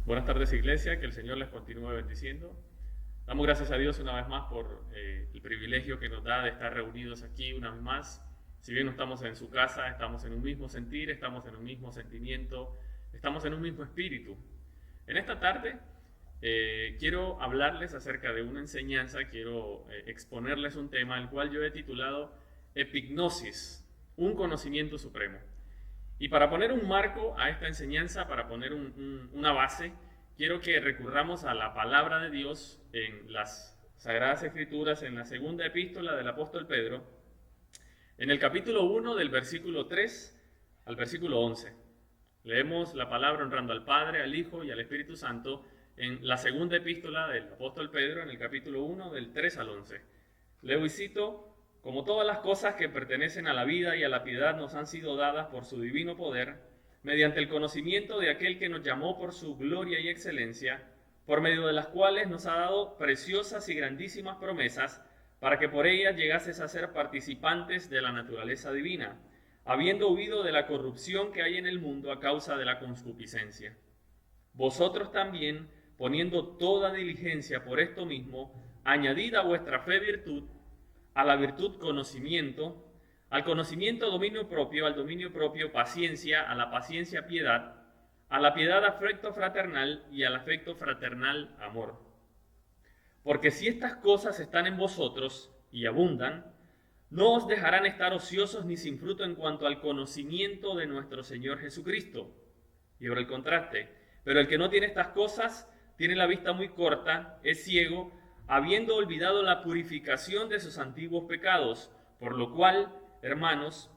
Buenas tardes, iglesia, que el Señor les continúe bendiciendo. Damos gracias a Dios una vez más por el privilegio que nos da de estar reunidos aquí una vez más. Si bien no estamos en su casa, estamos en un mismo sentir, estamos en un mismo sentimiento, estamos en un mismo espíritu. En esta tarde quiero hablarles acerca de una enseñanza, quiero exponerles un tema, el cual yo he titulado Epignosis, un conocimiento supremo. Y para poner un marco a esta enseñanza, para poner una base, quiero que recurramos a la palabra de Dios en las Sagradas Escrituras, en la segunda epístola del apóstol Pedro, en el capítulo 1 del versículo 3 al versículo 11. Leemos la palabra honrando al Padre, al Hijo y al Espíritu Santo en la segunda epístola del apóstol Pedro, en el capítulo 1 del 3 al 11. Leo y cito: como todas las cosas que pertenecen a la vida y a la piedad nos han sido dadas por su divino poder, mediante el conocimiento de aquel que nos llamó por su gloria y excelencia, por medio de las cuales nos ha dado preciosas y grandísimas promesas, para que por ellas llegases a ser participantes de la naturaleza divina, habiendo huido de la corrupción que hay en el mundo a causa de la concupiscencia. Vosotros también, poniendo toda diligencia por esto mismo, añadid a vuestra fe virtud, a la virtud conocimiento, al conocimiento dominio propio, al dominio propio paciencia, a la paciencia piedad, a la piedad afecto fraternal y al afecto fraternal amor. Porque si estas cosas están en vosotros y abundan, no os dejarán estar ociosos ni sin fruto en cuanto al conocimiento de nuestro Señor Jesucristo. Y ahora el contraste: pero el que no tiene estas cosas tiene la vista muy corta, es ciego, habiendo olvidado la purificación de sus antiguos pecados, por lo cual, hermanos,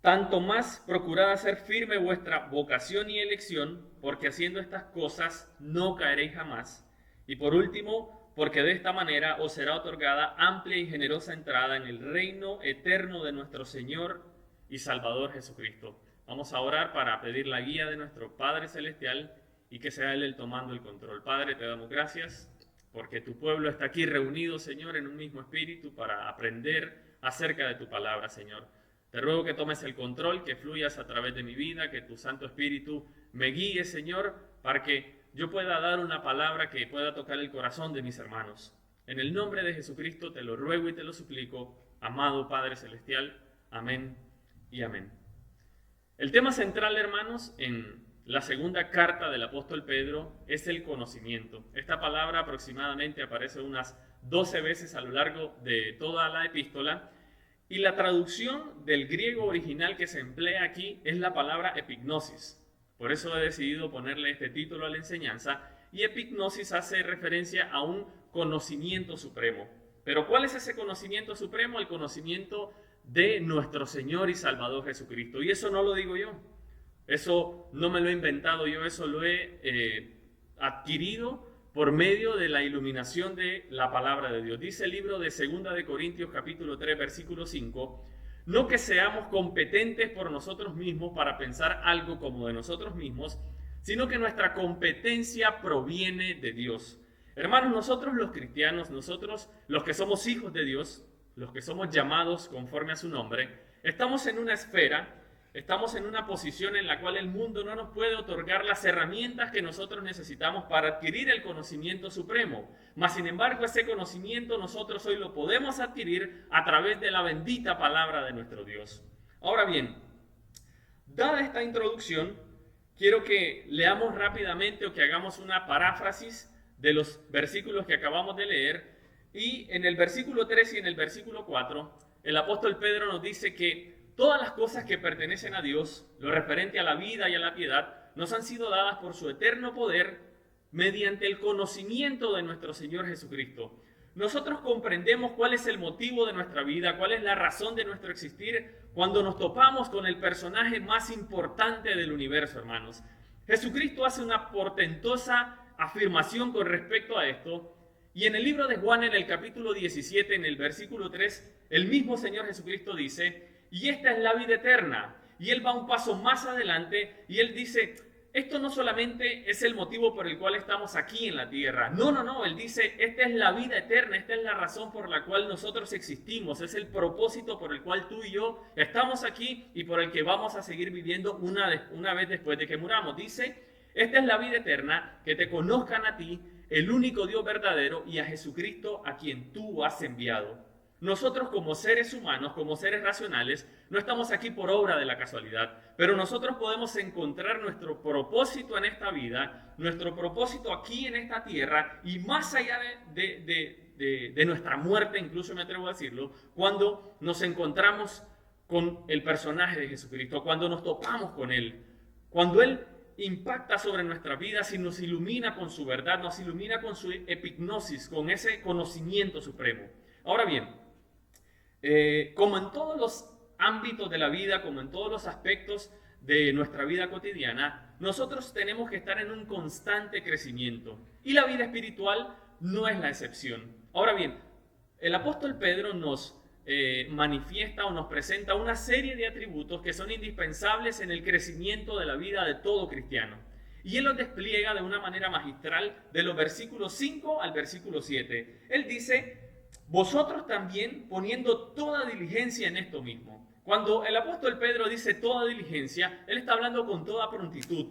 tanto más procurad hacer firme vuestra vocación y elección, porque haciendo estas cosas no caeréis jamás. Y por último, porque de esta manera os será otorgada amplia y generosa entrada en el reino eterno de nuestro Señor y Salvador Jesucristo. Vamos a orar para pedir la guía de nuestro Padre Celestial y que sea Él el tomando el control. Padre, te damos gracias porque tu pueblo está aquí reunido, Señor, en un mismo espíritu para aprender acerca de tu palabra, Señor. Te ruego que tomes el control, que fluyas a través de mi vida, que tu Santo Espíritu me guíe, Señor, para que yo pueda dar una palabra que pueda tocar el corazón de mis hermanos. En el nombre de Jesucristo te lo ruego y te lo suplico, amado Padre Celestial. Amén y amén. El tema central, hermanos, en la segunda carta del apóstol Pedro es el conocimiento. Esta palabra aproximadamente aparece unas 12 veces a lo largo de toda la epístola, y la traducción del griego original que se emplea aquí es la palabra epignosis. Por eso he decidido ponerle este título a la enseñanza, y epignosis hace referencia a un conocimiento supremo. Pero ¿cuál es ese conocimiento supremo? El conocimiento de nuestro Señor y Salvador Jesucristo. Y eso no lo digo yo. Eso no me lo he inventado yo, eso lo he adquirido por medio de la iluminación de la palabra de Dios. Dice el libro de 2 de Corintios capítulo 3 versículo 5, no que seamos competentes por nosotros mismos para pensar algo como de nosotros mismos, sino que nuestra competencia proviene de Dios. Hermanos, nosotros los cristianos, nosotros los que somos hijos de Dios, los que somos llamados conforme a su nombre, estamos en una esfera, estamos en una posición en la cual el mundo no nos puede otorgar las herramientas que nosotros necesitamos para adquirir el conocimiento supremo. Mas, sin embargo, ese conocimiento nosotros hoy lo podemos adquirir a través de la bendita palabra de nuestro Dios. Ahora bien, dada esta introducción, quiero que leamos rápidamente o que hagamos una paráfrasis de los versículos que acabamos de leer. Y en el versículo 3 y en el versículo 4, el apóstol Pedro nos dice que todas las cosas que pertenecen a Dios, lo referente a la vida y a la piedad, nos han sido dadas por su eterno poder mediante el conocimiento de nuestro Señor Jesucristo. Nosotros comprendemos cuál es el motivo de nuestra vida, cuál es la razón de nuestro existir cuando nos topamos con el personaje más importante del universo, hermanos. Jesucristo hace una portentosa afirmación con respecto a esto. Y en el libro de Juan, en el capítulo 17, en el versículo 3, el mismo Señor Jesucristo dice: y esta es la vida eterna. Y Él va un paso más adelante y Él dice: esto no solamente es el motivo por el cual estamos aquí en la tierra. No. Él dice: esta es la vida eterna, esta es la razón por la cual nosotros existimos. Es el propósito por el cual tú y yo estamos aquí y por el que vamos a seguir viviendo una vez después de que muramos. Dice: Esta es la vida eterna, que te conozcan a ti, el único Dios verdadero, y a Jesucristo a quien tú has enviado. Nosotros como seres humanos, como seres racionales, no estamos aquí por obra de la casualidad, pero nosotros podemos encontrar nuestro propósito en esta vida, nuestro propósito aquí en esta tierra y más allá de nuestra muerte, incluso me atrevo a decirlo, cuando nos encontramos con el personaje de Jesucristo, cuando nos topamos con Él, cuando Él impacta sobre nuestras vidas y nos ilumina con su verdad, nos ilumina con su epignosis, con ese conocimiento supremo. Ahora bien, como en todos los ámbitos de la vida, como en todos los aspectos de nuestra vida cotidiana, nosotros tenemos que estar en un constante crecimiento y la vida espiritual no es la excepción. Ahora bien, el apóstol Pedro nos manifiesta o nos presenta una serie de atributos que son indispensables en el crecimiento de la vida de todo cristiano. Y él los despliega de una manera magistral de los versículos 5 al versículo 7. Él dice: vosotros también poniendo toda diligencia en esto mismo. Cuando el apóstol Pedro dice toda diligencia, él está hablando con toda prontitud,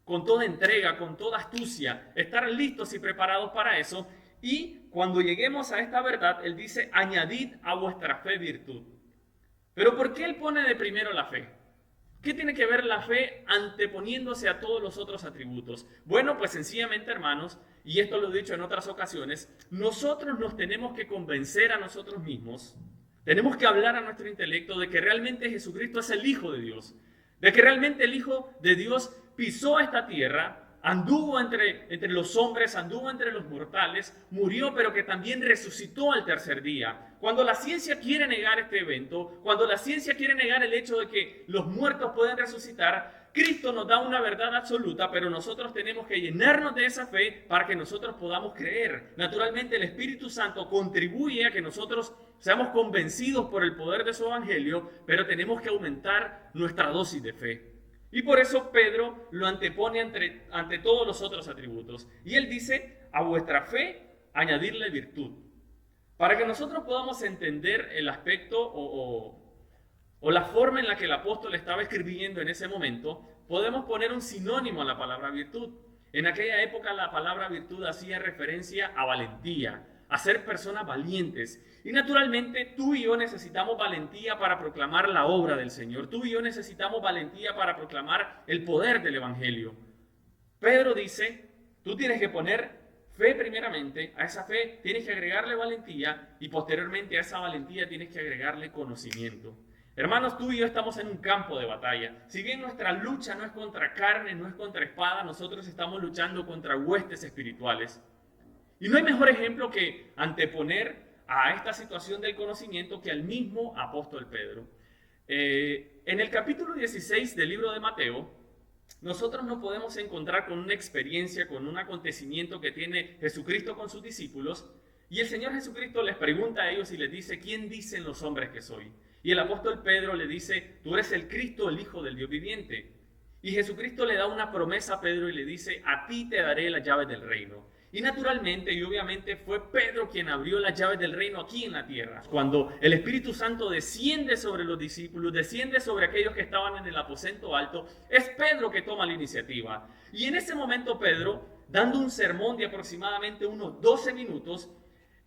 con toda entrega, con toda astucia, estar listos y preparados para eso. Y cuando lleguemos a esta verdad, él dice: añadid a vuestra fe virtud. Pero ¿por qué él pone de primero la fe? ¿Qué tiene que ver la fe anteponiéndose a todos los otros atributos? Bueno, pues sencillamente, hermanos, y esto lo he dicho en otras ocasiones, nosotros nos tenemos que convencer a nosotros mismos, tenemos que hablar a nuestro intelecto de que realmente Jesucristo es el Hijo de Dios, de que realmente el Hijo de Dios pisó esta tierra, anduvo entre los hombres, anduvo entre los mortales, murió, pero que también resucitó al tercer día. Cuando la ciencia quiere negar este evento, cuando la ciencia quiere negar el hecho de que los muertos pueden resucitar, Cristo nos da una verdad absoluta, pero nosotros tenemos que llenarnos de esa fe para que nosotros podamos creer. Naturalmente, el Espíritu Santo contribuye a que nosotros seamos convencidos por el poder de su evangelio, pero tenemos que aumentar nuestra dosis de fe. Y por eso Pedro lo antepone ante todos los otros atributos. Y él dice: a vuestra fe añadirle virtud. Para que nosotros podamos entender el aspecto o la forma en la que el apóstol estaba escribiendo en ese momento, podemos poner un sinónimo a la palabra virtud. En aquella época la palabra virtud hacía referencia a valentía, a ser personas valientes. Y naturalmente tú y yo necesitamos valentía para proclamar la obra del Señor. Tú y yo necesitamos valentía para proclamar el poder del Evangelio. Pedro dice: tú tienes que poner fe primeramente, a esa fe tienes que agregarle valentía y posteriormente a esa valentía tienes que agregarle conocimiento. Hermanos, tú y yo estamos en un campo de batalla. Si bien nuestra lucha no es contra carne, no es contra espada, nosotros estamos luchando contra huestes espirituales. Y no hay mejor ejemplo que anteponer a esta situación del conocimiento que al mismo apóstol Pedro. En el capítulo 16 del libro de Mateo, nosotros nos podemos encontrar con una experiencia, con un acontecimiento que tiene Jesucristo con sus discípulos, y el Señor Jesucristo les pregunta a ellos y les dice: ¿quién dicen los hombres que soy? Y el apóstol Pedro le dice: tú eres el Cristo, el Hijo del Dios viviente. Y Jesucristo le da una promesa a Pedro y le dice: a ti te daré las llaves del reino. Y naturalmente y obviamente fue Pedro quien abrió las llaves del reino aquí en la tierra. Cuando el Espíritu Santo desciende sobre los discípulos, desciende sobre aquellos que estaban en el aposento alto, es Pedro que toma la iniciativa. Y en ese momento Pedro, dando un sermón de aproximadamente unos 12 minutos,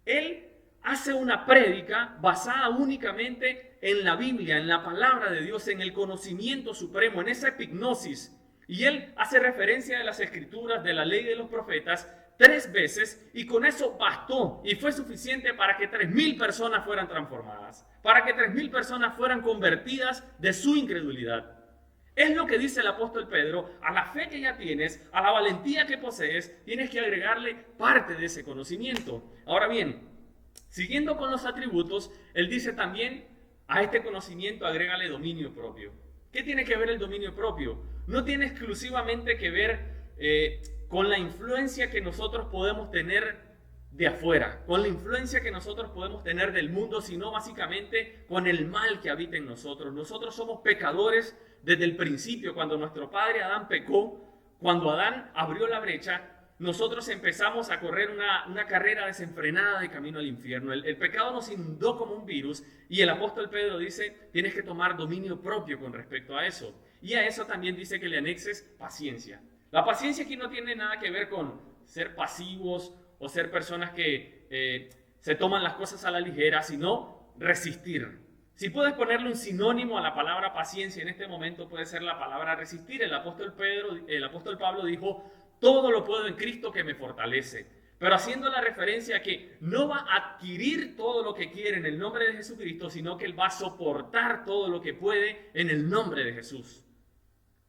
él hace una prédica basada únicamente en la Biblia, en la palabra de Dios, en el conocimiento supremo, en esa epignosis. Y él hace referencia de las Escrituras, de la ley de los profetas, 3 veces, y con eso bastó y fue suficiente para que 3,000 personas fueran transformadas, para que 3,000 personas fueran convertidas de su incredulidad. Es lo que dice el apóstol Pedro: a la fe que ya tienes, a la valentía que posees, tienes que agregarle parte de ese conocimiento. Ahora bien, siguiendo con los atributos, él dice también: a este conocimiento agrégale dominio propio. ¿Qué tiene que ver el dominio propio? No tiene exclusivamente que ver con la influencia que nosotros podemos tener de afuera, con la influencia que nosotros podemos tener del mundo, sino básicamente con el mal que habita en nosotros. Nosotros somos pecadores desde el principio. Cuando nuestro padre Adán pecó, cuando Adán abrió la brecha, nosotros empezamos a correr una carrera desenfrenada de camino al infierno. El pecado nos inundó como un virus y el apóstol Pedro dice: tienes que tomar dominio propio con respecto a eso. Y a eso también dice que le anexes paciencia. La paciencia aquí no tiene nada que ver con ser pasivos o ser personas que se toman las cosas a la ligera, sino resistir. Si puedes ponerle un sinónimo a la palabra paciencia en este momento, puede ser la palabra resistir. El apóstol Pablo dijo, todo lo puedo en Cristo que me fortalece. Pero haciendo la referencia a que no va a adquirir todo lo que quiere en el nombre de Jesucristo, sino que él va a soportar todo lo que puede en el nombre de Jesús.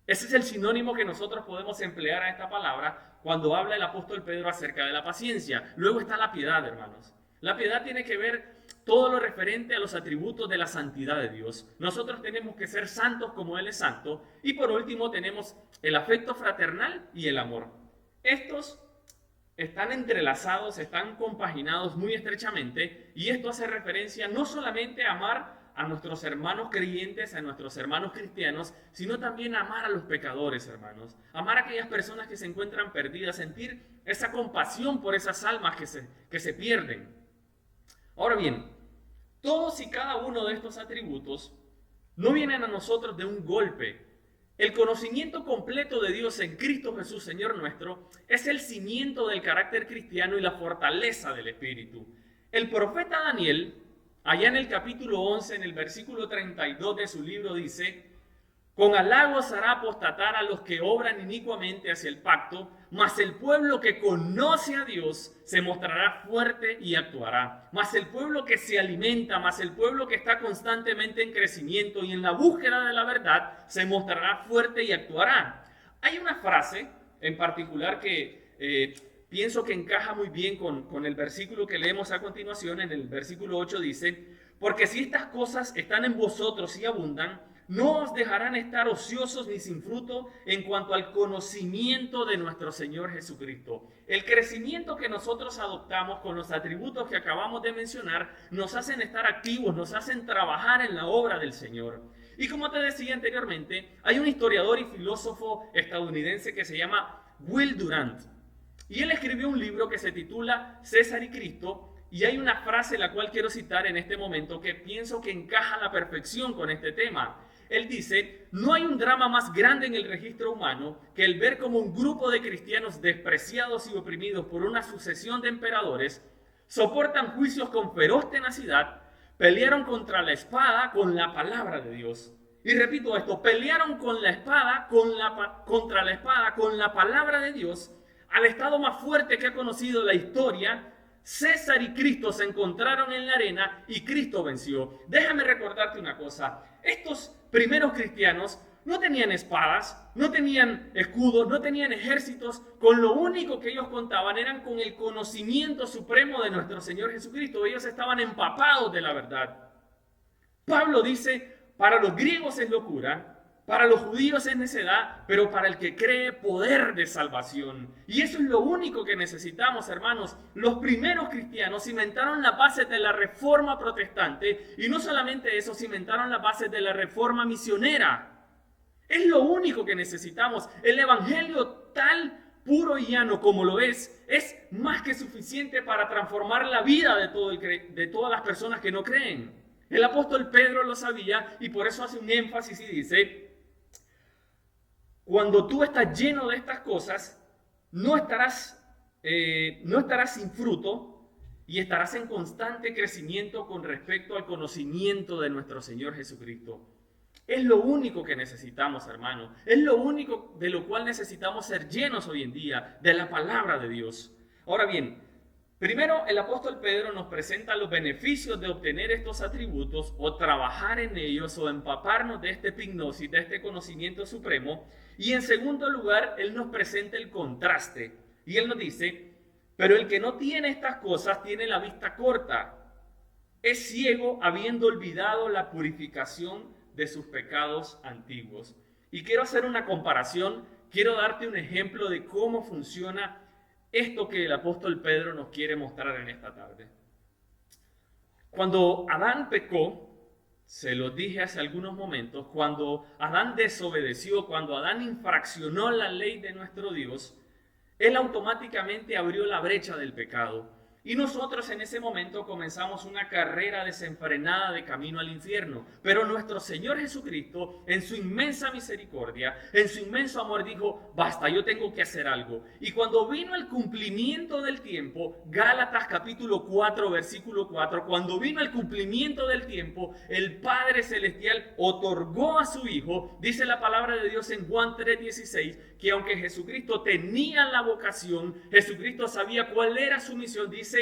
Ese es el sinónimo que nosotros podemos emplear a esta palabra cuando habla el apóstol Pedro acerca de la paciencia. Luego está la piedad, hermanos. La piedad tiene que ver todo lo referente a los atributos de la santidad de Dios. Nosotros tenemos que ser santos como Él es santo. Y por último tenemos el afecto fraternal y el amor. Estos están entrelazados, están compaginados muy estrechamente, y esto hace referencia no solamente a amar a nuestros hermanos creyentes, a nuestros hermanos cristianos, sino también a amar a los pecadores, hermanos. Amar a aquellas personas que se encuentran perdidas, sentir esa compasión por esas almas que se pierden. Ahora bien, todos y cada uno de estos atributos no vienen a nosotros de un golpe. El conocimiento completo de Dios en Cristo Jesús, Señor nuestro, es el cimiento del carácter cristiano y la fortaleza del Espíritu. El profeta Daniel, allá en el capítulo 11, en el versículo 32 de su libro, dice: con halagos hará apostatar a los que obran inicuamente hacia el pacto, mas el pueblo que conoce a Dios se mostrará fuerte y actuará. Mas el pueblo que se alimenta, mas el pueblo que está constantemente en crecimiento y en la búsqueda de la verdad, se mostrará fuerte y actuará. Hay una frase en particular que pienso que encaja muy bien con el versículo que leemos a continuación. En el versículo 8 dice: porque si estas cosas están en vosotros y abundan, no os dejarán estar ociosos ni sin fruto en cuanto al conocimiento de nuestro Señor Jesucristo. El crecimiento que nosotros adoptamos con los atributos que acabamos de mencionar nos hacen estar activos, nos hacen trabajar en la obra del Señor. Y como te decía anteriormente, hay un historiador y filósofo estadounidense que se llama Will Durant. Y él escribió un libro que se titula César y Cristo. Y hay una frase la cual quiero citar en este momento que pienso que encaja a la perfección con este tema. Él dice: no hay un drama más grande en el registro humano que el ver cómo un grupo de cristianos despreciados y oprimidos por una sucesión de emperadores soportan juicios con feroz tenacidad, pelearon contra la espada con la palabra de Dios. Y repito esto: pelearon con la espada, contra la espada con la palabra de Dios, al estado más fuerte que ha conocido la historia. César y Cristo se encontraron en la arena y Cristo venció. Déjame recordarte una cosa: estos primeros cristianos no tenían espadas, no tenían escudos, no tenían ejércitos. Con lo único que ellos contaban eran con el conocimiento supremo de nuestro Señor Jesucristo. Ellos estaban empapados de la verdad. Pablo dice: para los griegos es locura, para los judíos es necedad, pero para el que cree, poder de salvación. Y eso es lo único que necesitamos, hermanos. Los primeros cristianos cimentaron las bases de la reforma protestante, y no solamente eso, cimentaron las bases de la reforma misionera. Es lo único que necesitamos. El evangelio tal, puro y llano como lo es más que suficiente para transformar la vida de todas las personas que no creen. El apóstol Pedro lo sabía y por eso hace un énfasis y dice: cuando tú estás lleno de estas cosas, no estarás sin fruto y estarás en constante crecimiento con respecto al conocimiento de nuestro Señor Jesucristo. Es lo único que necesitamos, hermano. Es lo único de lo cual necesitamos ser llenos hoy en día, de la palabra de Dios. Ahora bien, primero el apóstol Pedro nos presenta los beneficios de obtener estos atributos o trabajar en ellos o empaparnos de este epignosis, de este conocimiento supremo. Y en segundo lugar, él nos presenta el contraste. Y él nos dice: pero el que no tiene estas cosas tiene la vista corta. Es ciego habiendo olvidado la purificación de sus pecados antiguos. Y quiero hacer una comparación, quiero darte un ejemplo de cómo funciona esto que el apóstol Pedro nos quiere mostrar en esta tarde. Cuando Adán pecó, se lo dije hace algunos momentos, cuando Adán desobedeció, cuando Adán infraccionó la ley de nuestro Dios, él automáticamente abrió la brecha del pecado. Y nosotros en ese momento comenzamos una carrera desenfrenada de camino al infierno. Pero nuestro Señor Jesucristo, en su inmensa misericordia, en su inmenso amor, dijo, basta, yo tengo que hacer algo. Y cuando vino el cumplimiento del tiempo, Gálatas capítulo 4, versículo 4, cuando vino el cumplimiento del tiempo, el Padre Celestial otorgó a su Hijo, dice la palabra de Dios en Juan 3:16, que aunque Jesucristo tenía la vocación, Jesucristo sabía cuál era su misión. Dice,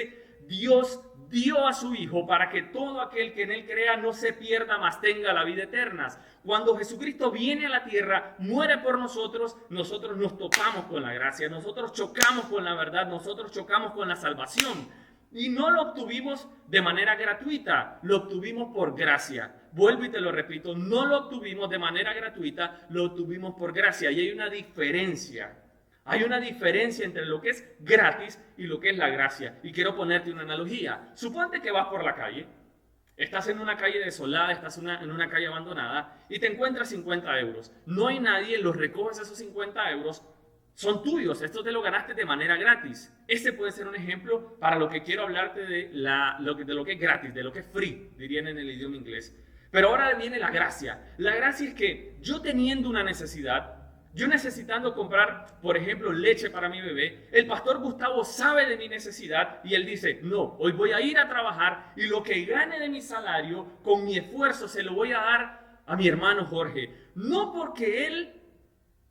Dios dio a su Hijo para que todo aquel que en Él crea no se pierda, mas tenga la vida eterna. Cuando Jesucristo viene a la tierra, muere por nosotros, nosotros nos topamos con la gracia, nosotros chocamos con la verdad, nosotros chocamos con la salvación. Y no lo obtuvimos de manera gratuita, lo obtuvimos por gracia. Vuelvo y te lo repito, no lo obtuvimos de manera gratuita, lo obtuvimos por gracia. Y hay una diferencia. Hay una diferencia entre lo que es gratis y lo que es la gracia. Y quiero ponerte una analogía. Suponte que vas por la calle, estás en una calle desolada, estás en una calle abandonada y te encuentras 50 euros. No hay nadie, los recoges esos 50 euros, son tuyos, esto te lo ganaste de manera gratis. Este puede ser un ejemplo para lo que quiero hablarte de lo que es gratis, de lo que es free, dirían en el idioma inglés. Pero ahora viene la gracia. La gracia es que yo teniendo una necesidad, yo necesitando comprar, por ejemplo, leche para mi bebé, el pastor Gustavo sabe de mi necesidad y él dice, no, hoy voy a ir a trabajar y lo que gane de mi salario, con mi esfuerzo, se lo voy a dar a mi hermano Jorge. No porque él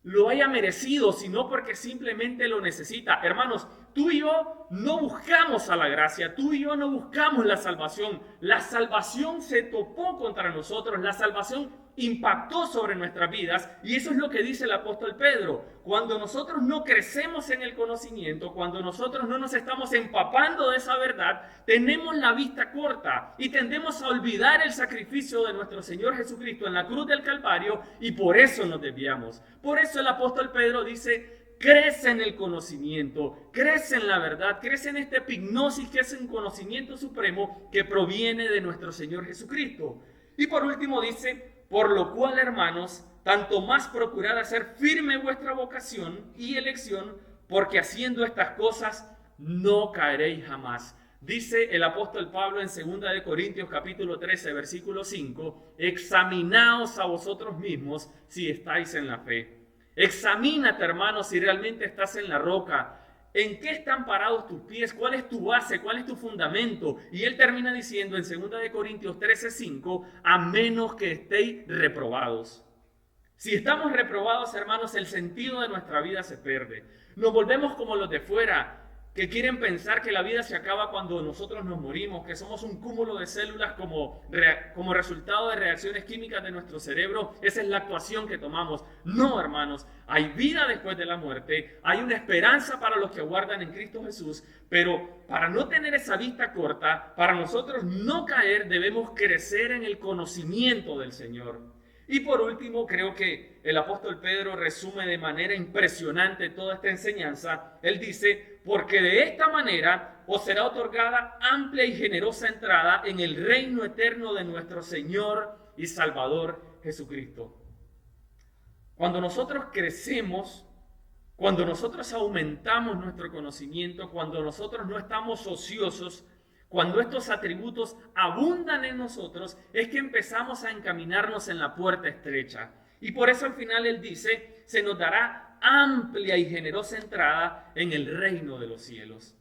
lo haya merecido, sino porque simplemente lo necesita. Hermanos, tú y yo no buscamos a la gracia, tú y yo no buscamos la salvación. La salvación se topó contra nosotros, la salvación impactó sobre nuestras vidas y eso es lo que dice el apóstol Pedro. Cuando nosotros no crecemos en el conocimiento, cuando nosotros no nos estamos empapando de esa verdad, tenemos la vista corta y tendemos a olvidar el sacrificio de nuestro Señor Jesucristo en la cruz del Calvario y por eso nos desviamos. Por eso el apóstol Pedro dice, crece en el conocimiento, crece en la verdad, crece en esta epignosis que es un conocimiento supremo que proviene de nuestro Señor Jesucristo. Y por último dice, por lo cual, hermanos, tanto más procurad hacer firme vuestra vocación y elección, porque haciendo estas cosas no caeréis jamás. Dice el apóstol Pablo en 2 de Corintios capítulo 13, versículo 5, examinaos a vosotros mismos si estáis en la fe. Examínate, hermano, si realmente estás en la roca. ¿En qué están parados tus pies? ¿Cuál es tu base? ¿Cuál es tu fundamento? Y él termina diciendo en 2 de Corintios 13:5, a menos que estéis reprobados. Si estamos reprobados, hermanos, el sentido de nuestra vida se pierde. Nos volvemos como los de fuera, que quieren pensar que la vida se acaba cuando nosotros nos morimos, que somos un cúmulo de células como resultado de reacciones químicas de nuestro cerebro. Esa es la actuación que tomamos. No, hermanos, hay vida después de la muerte, hay una esperanza para los que aguardan en Cristo Jesús, pero para no tener esa vista corta, para nosotros no caer, debemos crecer en el conocimiento del Señor. Y por último, creo que el apóstol Pedro resume de manera impresionante toda esta enseñanza. Él dice, porque de esta manera os será otorgada amplia y generosa entrada en el reino eterno de nuestro Señor y Salvador Jesucristo. Cuando nosotros crecemos, cuando nosotros aumentamos nuestro conocimiento, cuando nosotros no estamos ociosos, cuando estos atributos abundan en nosotros, es que empezamos a encaminarnos en la puerta estrecha. Y por eso al final él dice, se nos dará amplia y generosa entrada en el reino de los cielos.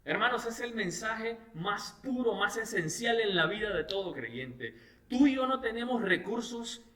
Hermanos, es el mensaje más puro, más esencial en la vida de todo creyente. Tú y yo no tenemos recursos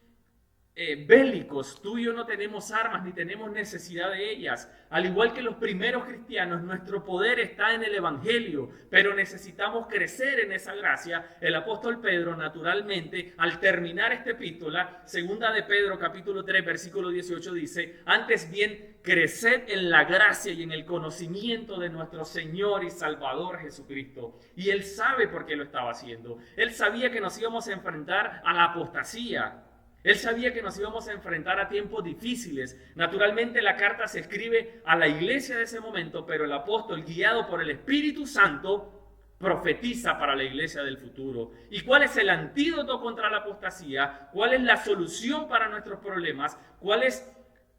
bélicos, tú y yo no tenemos armas ni tenemos necesidad de ellas. Al igual que los primeros cristianos, nuestro poder está en el Evangelio, pero necesitamos crecer en esa gracia. El apóstol Pedro, naturalmente, al terminar esta epístola, segunda de Pedro capítulo 3 versículo 18 dice, antes bien creced en la gracia y en el conocimiento de nuestro Señor y Salvador Jesucristo. Y él sabe por qué lo estaba haciendo. Él sabía que nos íbamos a enfrentar a la apostasía. Él sabía que nos íbamos a enfrentar a tiempos difíciles. Naturalmente la carta se escribe a la iglesia de ese momento, pero el apóstol, guiado por el Espíritu Santo, profetiza para la iglesia del futuro. ¿Y cuál es el antídoto contra la apostasía? ¿Cuál es la solución para nuestros problemas? ¿Cuál es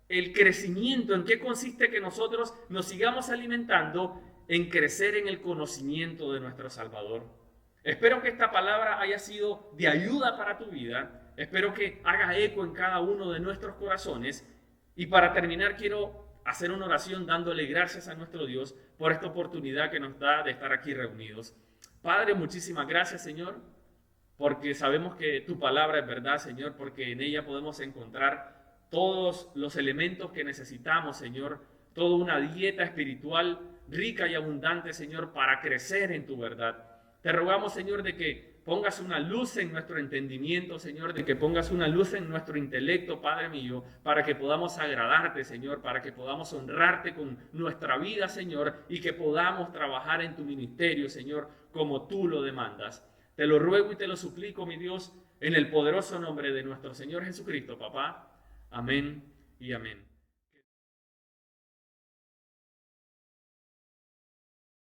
el crecimiento? ¿En qué consiste que nosotros nos sigamos alimentando? en crecer en el conocimiento de nuestro Salvador. Espero que esta palabra haya sido de ayuda para tu vida. Espero que haga eco en cada uno de nuestros corazones. Y para terminar, quiero hacer una oración dándole gracias a nuestro Dios por esta oportunidad que nos da de estar aquí reunidos. Padre, muchísimas gracias, Señor, porque sabemos que tu palabra es verdad, Señor, porque en ella podemos encontrar todos los elementos que necesitamos, Señor, toda una dieta espiritual rica y abundante, Señor, para crecer en tu verdad. Te rogamos, Señor, de que pongas una luz en nuestro entendimiento, Señor, de que pongas una luz en nuestro intelecto, Padre mío, para que podamos agradarte, Señor, para que podamos honrarte con nuestra vida, Señor, y que podamos trabajar en tu ministerio, Señor, como tú lo demandas. Te lo ruego y te lo suplico, mi Dios, en el poderoso nombre de nuestro Señor Jesucristo, papá. Amén y amén.